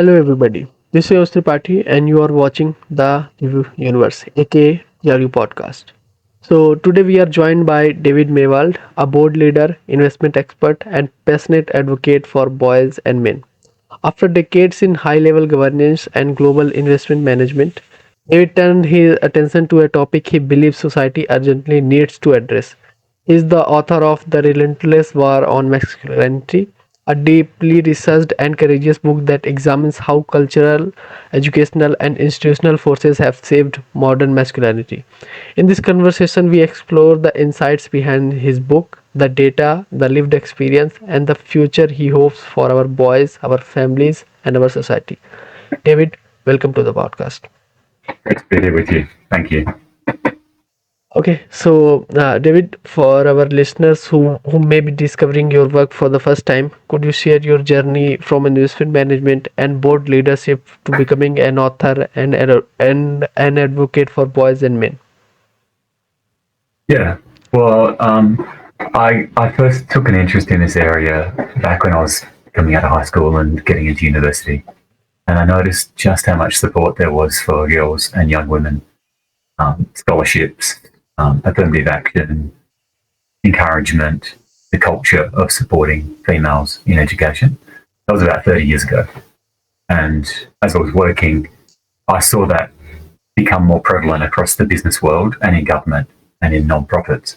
Hello everybody, this is Tripathi and you are watching the Universe aka TRU podcast. So today we are joined by David Maywald, a board leader, investment expert and passionate advocate for boys and men. After decades in high-level governance and global investment management, David turned his attention to a topic he believes society urgently needs to address. He is the author of The Relentless War on Masculinity, a deeply researched and courageous book that examines how cultural, educational, and institutional forces have shaped modern masculinity. In this conversation, we explore the insights behind his book, the data, the lived experience, and the future he hopes for our boys, our families, and our society. David, welcome to the podcast. Great to be here with you. Thank you. Okay, so David, for our listeners who may be discovering your work for the first time, could you share your journey from investment management and board leadership to becoming an author and an advocate for boys and men? Yeah. Well, I first took an interest in this area back when I was coming out of high school and getting into university, and I noticed just how much support there was for girls and young women, scholarships, affirmative action, encouragement, the culture of supporting females in education. That was about 30 years ago, and as I was working, I saw that become more prevalent across the business world and in government and in non-profits.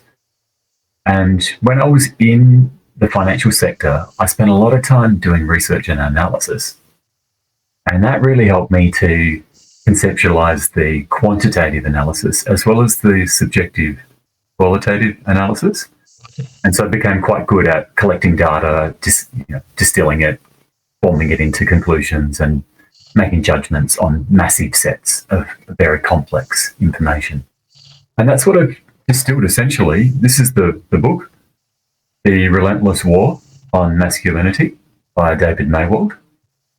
And when I was in the financial sector, I spent a lot of time doing research and analysis. And that really helped me to conceptualize the quantitative analysis as well as the subjective qualitative analysis. And so I became quite good at collecting data, distilling it, forming it into conclusions, and making judgments on massive sets of very complex information. And that's what I've distilled essentially. This is the book, The Relentless War on Masculinity by David Maywald.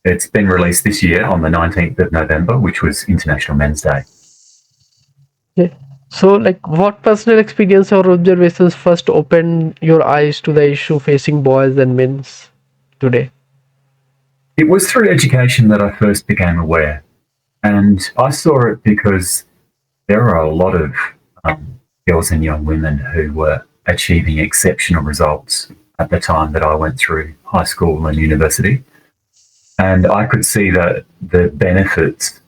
It's been released this year on the 19th of November, which was International Men's Day. Yeah. So, like, what personal experience or observations first opened your eyes to the issue facing boys and men today? It was through education that I first became aware. And I saw it because there are a lot of girls and young women who were achieving exceptional results at the time that I went through high school and university. And I could see that the benefits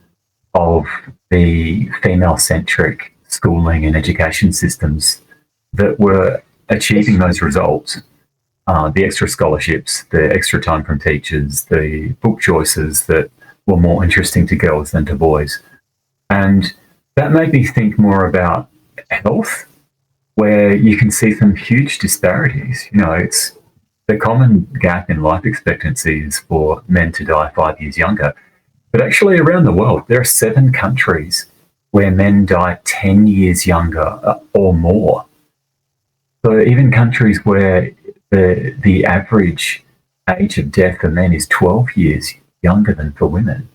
of the female-centric schooling and education systems that were achieving those results, the extra scholarships, the extra time from teachers, the book choices that were more interesting to girls than to boys. And that made me think more about health, where you can see some huge disparities. You know, it's the common gap in life expectancy is for men to die 5 years younger. But actually, around the world, there are 7 countries where men die 10 years younger or more. So even countries where the average age of death for men is 12 years younger than for women.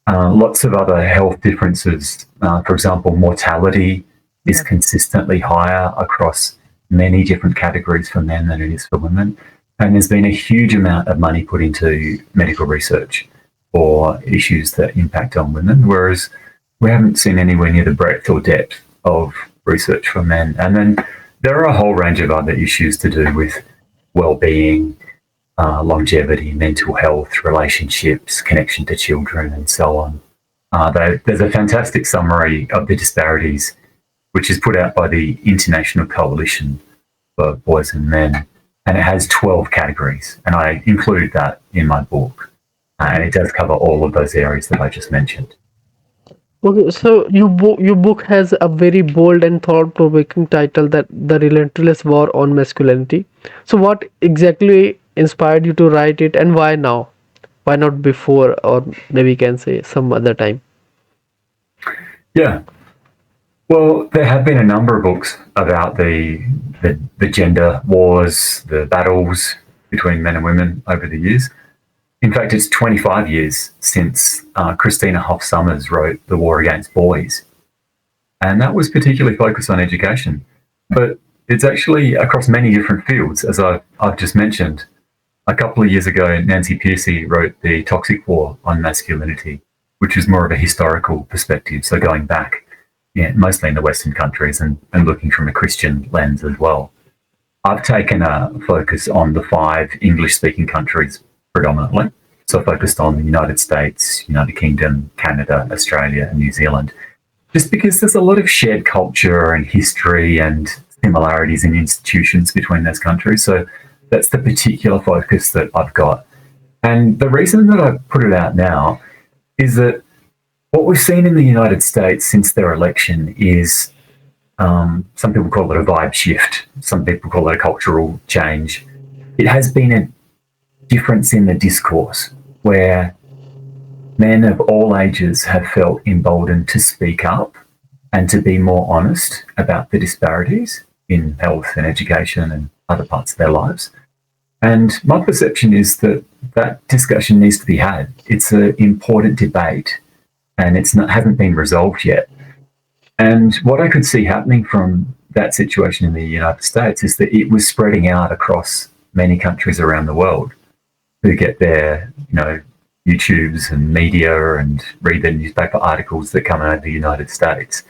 Lots of other health differences. For example, mortality is consistently higher across many different categories for men than it is for women. And there's been a huge amount of money put into medical research for issues that impact on women, whereas we haven't seen anywhere near the breadth or depth of research for men. And then there are a whole range of other issues to do with well-being, longevity, mental health, relationships, connection to children, and so on. There's a fantastic summary of the disparities, which is put out by the International Coalition for Boys and Men, and it has 12 categories, and I included that in my book, and it does cover all of those areas that I just mentioned. Okay, so your book has a very bold and thought-provoking title, that The Relentless War on Masculinity. So what exactly inspired you to write it, and why now? Why not before, or maybe you can say some other time? Yeah. Well, there have been a number of books about the gender wars, the battles between men and women over the years. In fact, it's 25 years since Christina Hoff Sommers wrote The War Against Boys. And that was particularly focused on education. But it's actually across many different fields, as I've just mentioned. A couple of years ago, Nancy Pearcey wrote The Toxic War on Masculinity, which was more of a historical perspective. So going back, yeah, mostly in the Western countries and looking from a Christian lens as well. I've taken a focus on the 5 English-speaking countries predominantly. So I focused on the United States, United Kingdom, Canada, Australia, and New Zealand, just because there's a lot of shared culture and history and similarities in institutions between those countries. So that's the particular focus that I've got. And the reason that I put it out now is that what we've seen in the United States since their election is some people call it a vibe shift, some people call it a cultural change. It has been a difference in the discourse where men of all ages have felt emboldened to speak up and to be more honest about the disparities in health and education and other parts of their lives. And my perception is that that discussion needs to be had. It's an important debate and hasn't been resolved yet. And what I could see happening from that situation in the United States is that it was spreading out across many countries around the world who get their, YouTubes and media and read the newspaper articles that come out of the United States.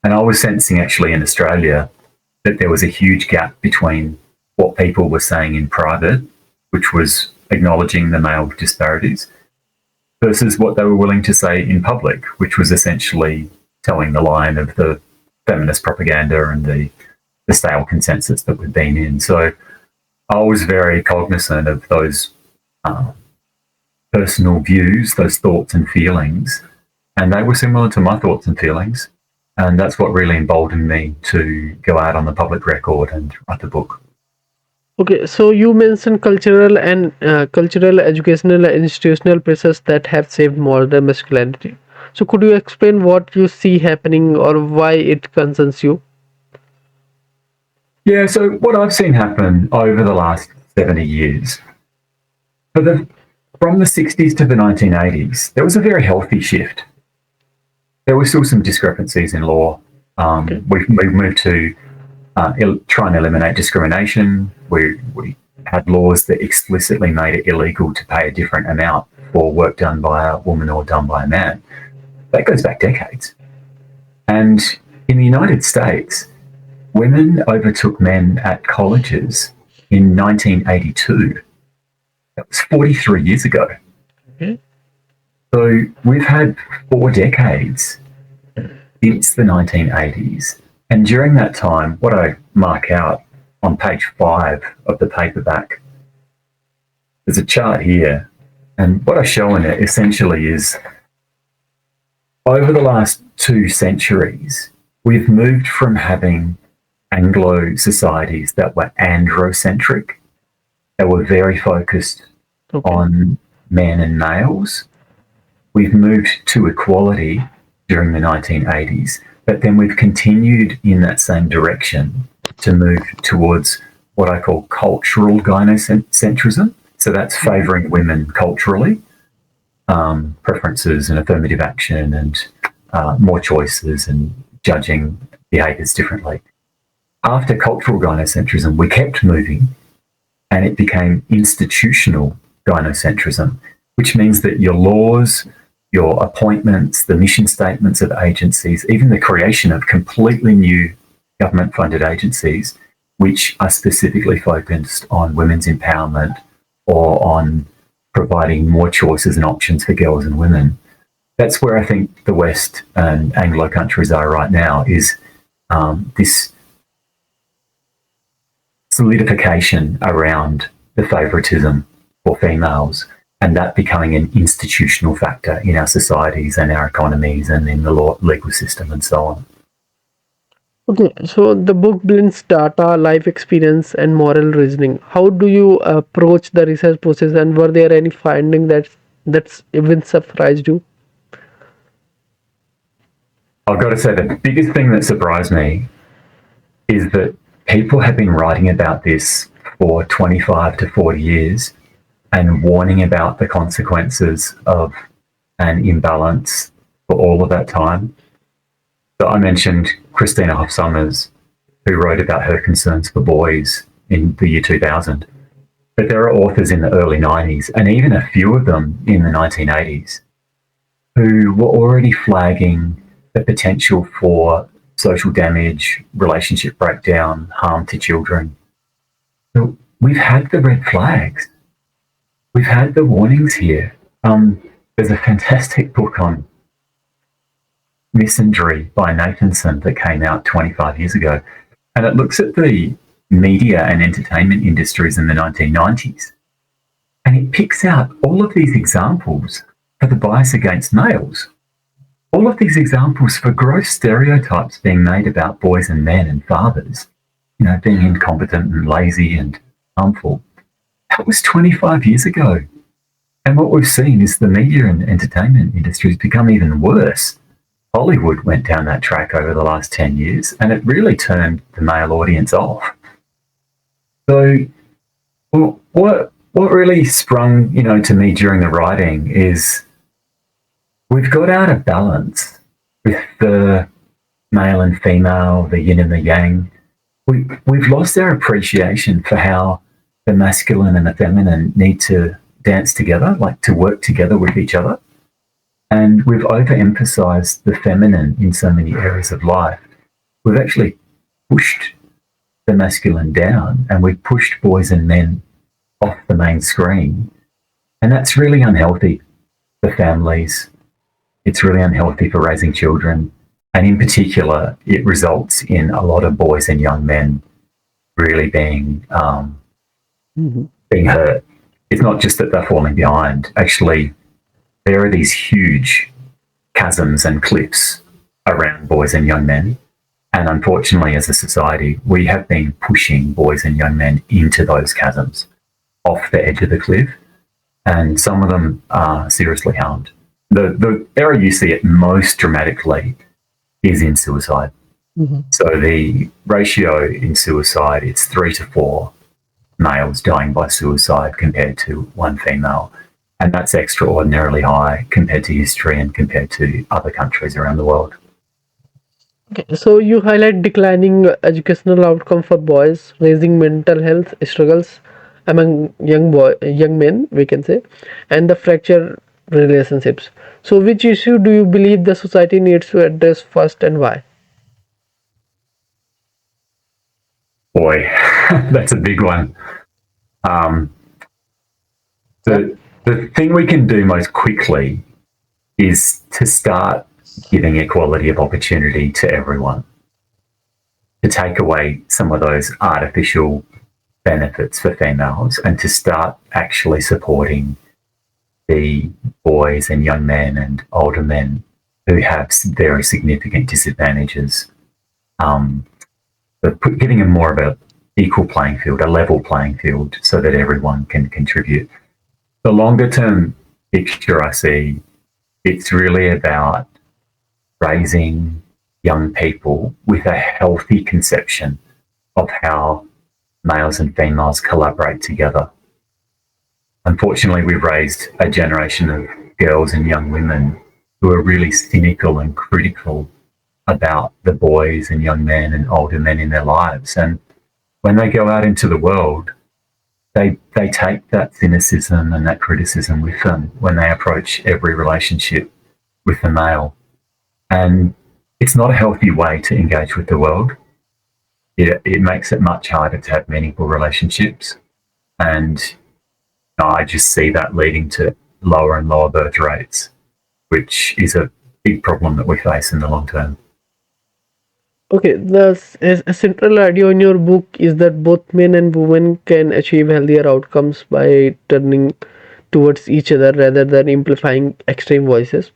And I was sensing actually in Australia that there was a huge gap between what people were saying in private, which was acknowledging the male disparities, versus what they were willing to say in public, which was essentially telling the line of the feminist propaganda and the stale consensus that we've been in. So I was very cognizant of those personal views, those thoughts and feelings, and they were similar to my thoughts and feelings. And that's what really emboldened me to go out on the public record and write the book. Okay, so you mentioned cultural, educational, and institutional pressures that have shaped modern masculinity. So could you explain what you see happening or why it concerns you? Yeah, so what I've seen happen over the last 70 years, from the 60s to the 1980s, there was a very healthy shift. There were still some discrepancies in law. Okay. We've moved to try and eliminate discrimination. We had laws that explicitly made it illegal to pay a different amount for work done by a woman or done by a man. That goes back decades. And in the United States, women overtook men at colleges in 1982. That was 43 years ago. Okay. So we've had 4 decades since the 1980s. And during that time, what I mark out on page 5 of the paperback, there's a chart here. And what I show in it essentially is over the last 2 centuries, we've moved from having Anglo societies that were androcentric, that were very focused on men and males. We've moved to equality during the 1980s, but then we've continued in that same direction to move towards what I call cultural gynocentrism. So that's favouring women culturally, preferences and affirmative action and more choices and judging behaviours differently. After cultural gynocentrism, we kept moving and it became institutional gynocentrism, which means that your laws, your appointments, the mission statements of agencies, even the creation of completely new government-funded agencies, which are specifically focused on women's empowerment or on providing more choices and options for girls and women. That's where I think the West and Anglo countries are right now, is this solidification around the favouritism for females, and that becoming an institutional factor in our societies and our economies and in the legal system and so on. Okay, so the book blends data, life experience, and moral reasoning. How do you approach the research process, and were there any findings that's even surprised you? I've got to say the biggest thing that surprised me is that people have been writing about this for 25 to 40 years and warning about the consequences of an imbalance for all of that time. So I mentioned Christina Hoff Sommers, who wrote about her concerns for boys in the year 2000. But there are authors in the early 90s and even a few of them in the 1980s who were already flagging the potential for social damage, relationship breakdown, harm to children. So we've had the red flags. We've had the warnings here. There's a fantastic book on misandry by Nathanson that came out 25 years ago, and it looks at the media and entertainment industries in the 1990s, and it picks out all of these examples for the bias against males. All of these examples for gross stereotypes being made about boys and men and fathers, being incompetent and lazy and harmful. That was 25 years ago. And what we've seen is the media and entertainment industry has become even worse. Hollywood went down that track over the last 10 years, and it really turned the male audience off. So what really sprung, to me during the writing is we've got out of balance with the male and female, the yin and the yang. We've lost our appreciation for how the masculine and the feminine need to dance together, like to work together with each other. And we've overemphasized the feminine in so many areas of life. We've actually pushed the masculine down, and we've pushed boys and men off the main screen. And that's really unhealthy for families. It's really unhealthy for raising children. And in particular, it results in a lot of boys and young men really being hurt. It's not just that they're falling behind. Actually, there are these huge chasms and cliffs around boys and young men. And unfortunately, as a society, we have been pushing boys and young men into those chasms, off the edge of the cliff. And some of them are seriously harmed. The area you see it most dramatically is in suicide. So the ratio in suicide, it's 3 to 4 males dying by suicide compared to 1 female. And that's extraordinarily high compared to history and compared to other countries around the world. Okay, so you highlight declining educational outcome for boys, raising mental health struggles among young men, we can say, and the fractured relationships. So, which issue do you believe the society needs to address first, and why? Boy, that's a big one. The thing we can do most quickly is to start giving equality of opportunity to everyone, to take away some of those artificial benefits for females and to start actually supporting the boys and young men and older men who have very significant disadvantages. But giving them more of an equal playing field, a level playing field, so that everyone can contribute. The longer term picture I see, it's really about raising young people with a healthy conception of how males and females collaborate together. Unfortunately, we've raised a generation of girls and young women who are really cynical and critical about the boys and young men and older men in their lives. And when they go out into the world, they take that cynicism and that criticism with them when they approach every relationship with the male. And it's not a healthy way to engage with the world. It makes it much harder to have meaningful relationships. And I just see that leading to lower and lower birth rates, which is a big problem that we face in the long term. Okay, a central idea in your book is that both men and women can achieve healthier outcomes by turning towards each other rather than amplifying extreme voices.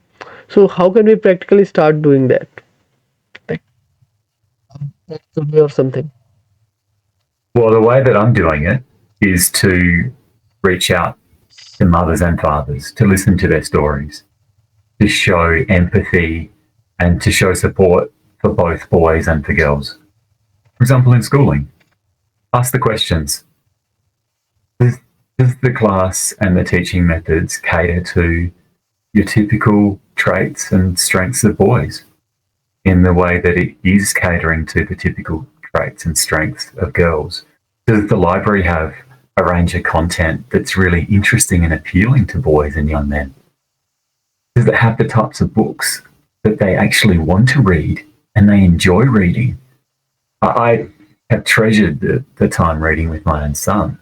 So, how can we practically start doing that? Like, practically or something. Well, the way that I'm doing it is to reach out to mothers and fathers, to listen to their stories, to show empathy and to show support for both boys and for girls. For example, in schooling, ask the questions. Does the class and the teaching methods cater to your typical traits and strengths of boys in the way that it is catering to the typical traits and strengths of girls? Does the library have a range of content that's really interesting and appealing to boys and young men. Does it have the types of books that they actually want to read and they enjoy reading? I have treasured the time reading with my own son,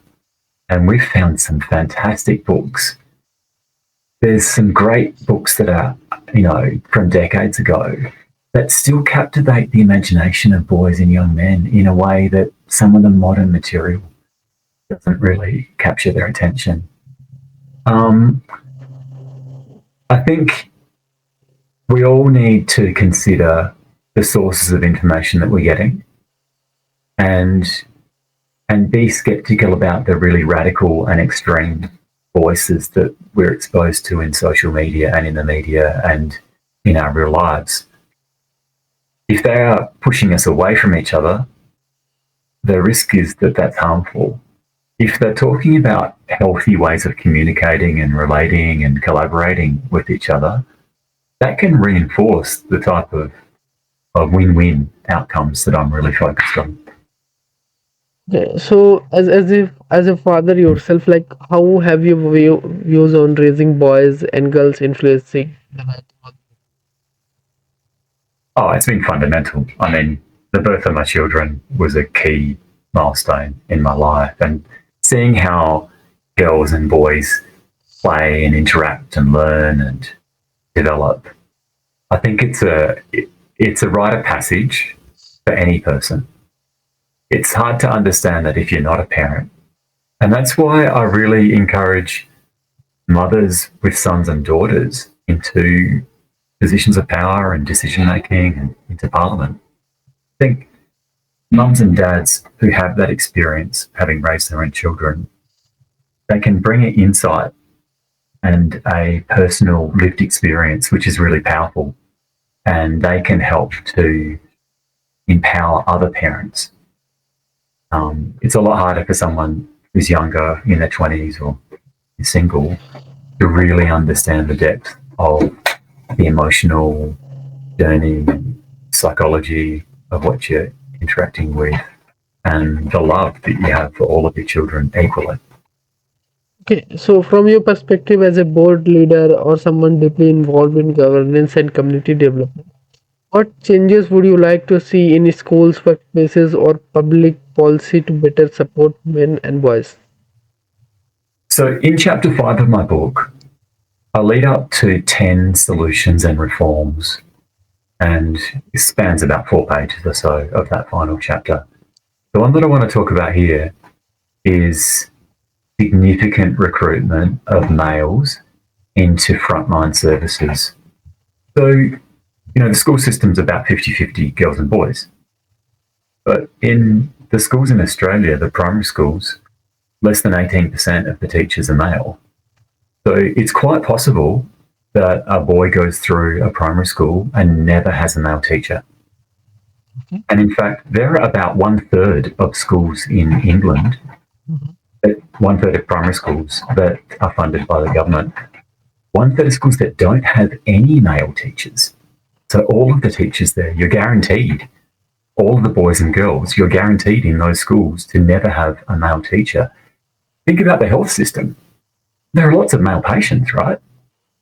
and we've found some fantastic books. There's some great books that are, from decades ago that still captivate the imagination of boys and young men in a way that some of the modern material doesn't really capture their attention. I think we all need to consider the sources of information that we're getting and be skeptical about the really radical and extreme voices that we're exposed to in social media and in the media and in our real lives. If they are pushing us away from each other, the risk is that that's harmful. If they're talking about healthy ways of communicating and relating and collaborating with each other, that can reinforce the type of win-win outcomes that I'm really focused on. Okay, so as a father yourself, like how have you views on raising boys and girls influencing the right? Oh, it's been fundamental. I mean, the birth of my children was a key milestone in my life, and seeing how girls and boys play and interact and learn and develop, I think it's a rite of passage for any person. It's hard to understand that if you're not a parent, and that's why I really encourage mothers with sons and daughters into positions of power and decision making and into parliament. I think mums and dads who have that experience, having raised their own children, they can bring an insight and a personal lived experience, which is really powerful. And they can help to empower other parents. It's a lot harder for someone who's younger, in their 20s or is single, to really understand the depth of the emotional journey and psychology of what you're interacting with and the love that you have for all of your children equally. Okay, so from your perspective as a board leader or someone deeply involved in governance and community development, what changes would you like to see in schools, workplaces, or public policy to better support men and boys? So, in chapter 5 of my book, I lead up to 10 solutions and reforms, and it spans about 4 pages or so of that final chapter. The one that I want to talk about here is significant recruitment of males into frontline services. So, the school system's about 50-50 girls and boys. But in the schools in Australia, the primary schools, less than 18% of the teachers are male. So it's quite possible that a boy goes through a primary school and never has a male teacher. Okay. And in fact, there are about 1/3 of schools in England, Mhm. 1/3 of primary schools that are funded by the government, 1/3 of schools that don't have any male teachers. So all of the teachers there, you're guaranteed, all of the boys and girls, you're guaranteed in those schools to never have a male teacher. Think about the health system. There are lots of male patients, right?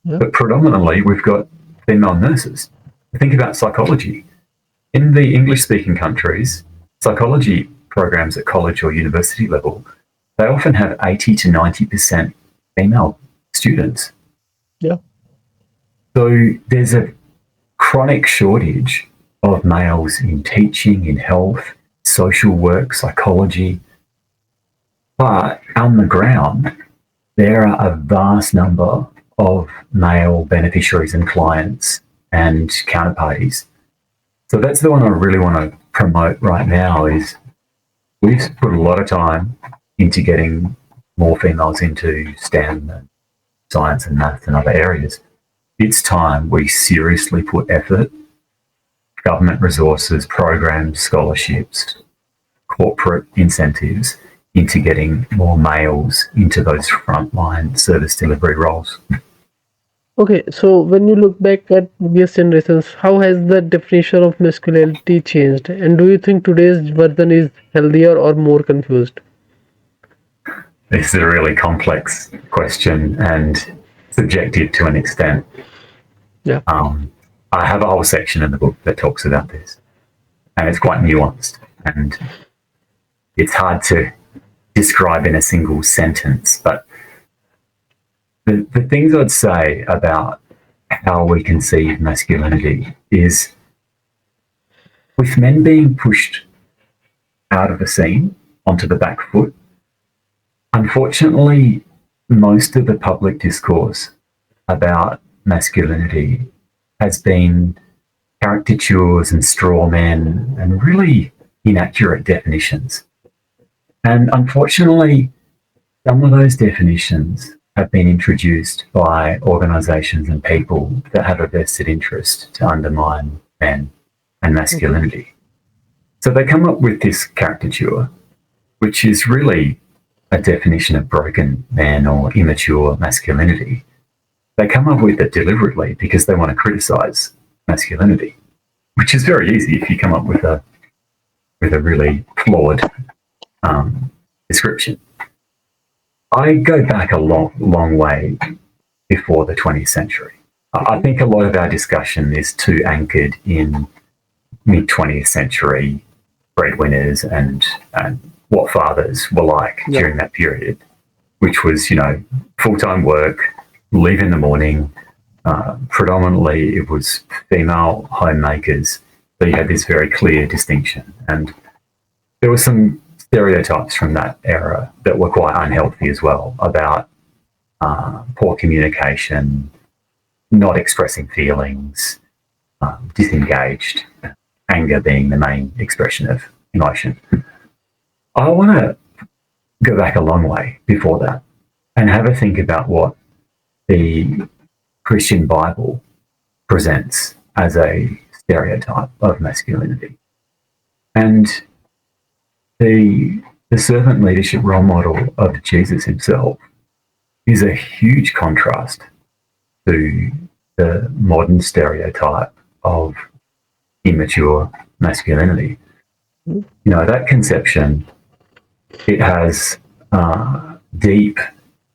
Yeah. But predominantly we've got female nurses. Think about psychology. In the English-speaking countries, psychology programs at college or university level, they often have 80 to 90% female students. Yeah. So there's a chronic shortage of males in teaching, in health, social work, psychology. But on the ground, there are a vast number of male beneficiaries and clients and counterparties. So that's the one I really want to promote right now is we've put a lot of time into getting more females into STEM and science and maths and other areas. It's time we seriously put effort, government resources, programs, scholarships, corporate incentives into getting more males into those frontline service delivery roles. Okay, so when you look back at previous generations, how has the definition of masculinity changed? And do you think today's version is healthier or more confused? This is a really complex question and subjective to an extent. Yeah. I have a whole section in the book that talks about this, and it's quite nuanced, and it's hard to describe in a single sentence. But the things I'd say about how we conceive masculinity is, with men being pushed out of the scene onto the back foot, unfortunately, most of the public discourse about masculinity has been caricatures and straw men and really inaccurate definitions. And unfortunately, some of those definitions have been introduced by organisations and people that have a vested interest to undermine men and masculinity. So they come up with this caricature, which is really a definition of broken man or immature masculinity. They come up with it deliberately because they want to criticise masculinity, which is very easy if you come up with a really flawed description. I go back a long way before the 20th century. I think a lot of our discussion is too anchored in mid 20th century breadwinners and what fathers were like during that period, which was, full-time work, leave in the morning. Predominantly, it was female homemakers. So you had this very clear distinction. And there were some stereotypes from that era that were quite unhealthy as well, about poor communication, not expressing feelings, disengaged, anger being the main expression of emotion. I want to go back a long way before that and have a think about what the Christian Bible presents as a stereotype of masculinity. And the servant leadership role model of Jesus himself is a huge contrast to the modern stereotype of immature masculinity. That conception, it has deep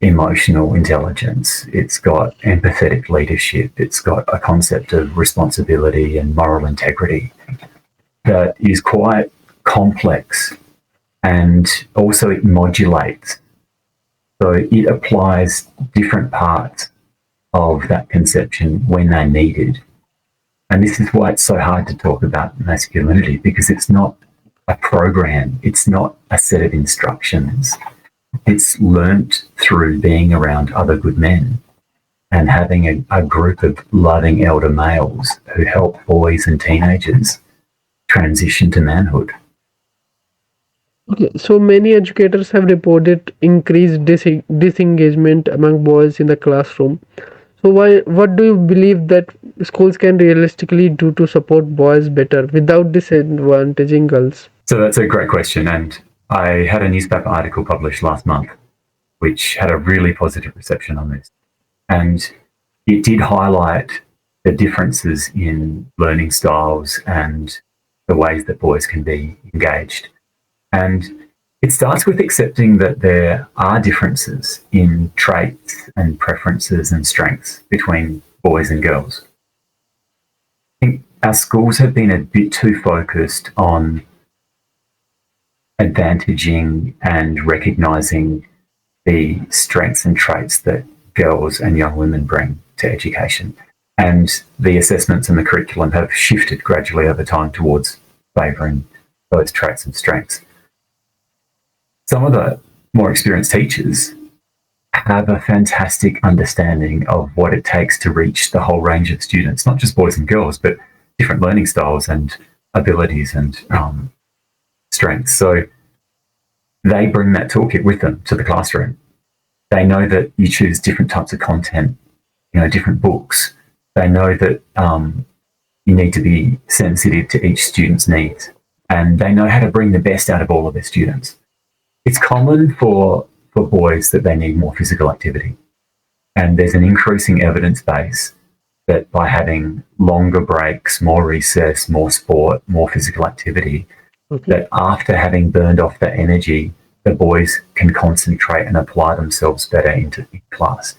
emotional intelligence. It's got empathetic leadership. It's got a concept of responsibility and moral integrity that is quite complex, and also it modulates. So it applies different parts of that conception when they're needed. And this is why it's so hard to talk about masculinity, because it's not a program, it's not a set of instructions. It's learnt through being around other good men and having a group of loving elder males who help boys and teenagers transition to manhood. Okay, so many educators have reported increased disengagement among boys in the classroom. So what do you believe that schools can realistically do to support boys better without disadvantaging girls? So that's a great question. And I had a newspaper article published last month, which had a really positive reception on this. And it did highlight the differences in learning styles and the ways that boys can be engaged. And it starts with accepting that there are differences in traits and preferences and strengths between boys and girls. I think our schools have been a bit too focused on advantaging and recognising the strengths and traits that girls and young women bring to education. And the assessments and the curriculum have shifted gradually over time towards favouring those traits and strengths. Some of the more experienced teachers have a fantastic understanding of what it takes to reach the whole range of students, not just boys and girls, but different learning styles and abilities and strengths. So they bring that toolkit with them to the classroom. They know that you choose different types of content, different books. They know that you need to be sensitive to each student's needs, and they know how to bring the best out of all of their students. It's common for boys that they need more physical activity. And there's an increasing evidence base that by having longer breaks, more recess, more sport, more physical activity, that after having burned off that energy the boys can concentrate and apply themselves better into class.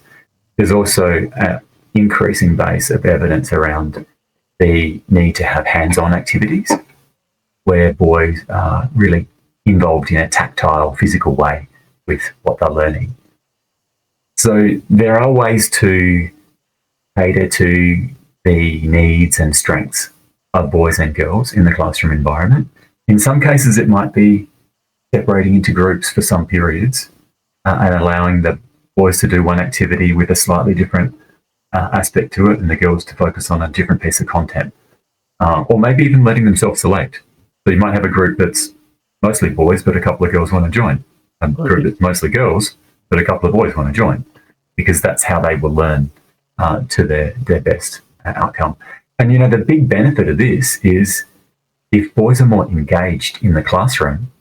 There's also an increasing base of evidence around the need to have hands-on activities where boys are really involved in a tactile, physical way with what they're learning. So there are ways to cater to the needs and strengths of boys and girls in the classroom environment. In some cases, it might be separating into groups for some periods and allowing the boys to do one activity with a slightly different aspect to it and the girls to focus on a different piece of content. Or maybe even letting them self-select. So you might have a group that's mostly boys, but a couple of girls want to join. A group that's mostly girls, but a couple of boys want to join, because that's how they will learn to their best outcome. And, you know, the big benefit of this is if boys are more engaged in the classroom,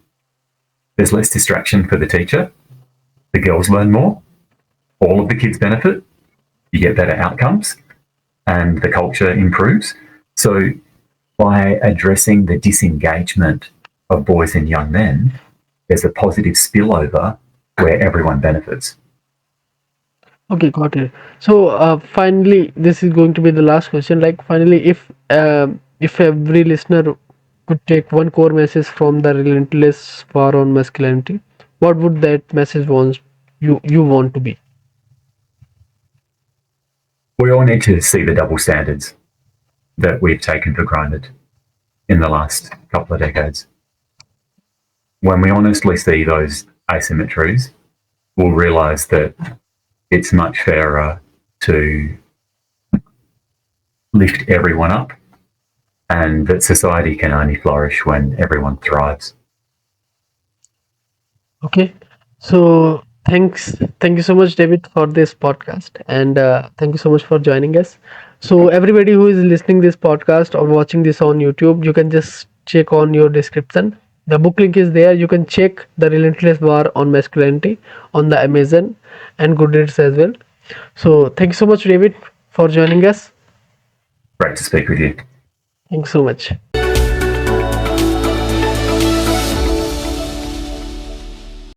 there's less distraction for the teacher. The girls learn more. All of the kids benefit. You get better outcomes and the culture improves. So by addressing the disengagement of boys and young men, there's a positive spillover where everyone benefits. Okay, got it. So, finally, this is going to be the last question. Like, finally, if every listener could take one core message from the Relentless War on Masculinity, what would that message want you want to be? We all need to see the double standards that we've taken for granted in the last couple of decades. When we honestly see those asymmetries, we'll realize that it's much fairer to lift everyone up and that society can only flourish when everyone thrives. Okay. So, thank you so much, David, for this podcast, and thank you so much for joining us. So, everybody who is listening this podcast or watching this on YouTube, you can just check on your description. The book link is there. You can check the Relentless War on Masculinity on the Amazon and Goodreads as well. So, thank you so much, David, for joining us. Great to speak with you. Thanks so much.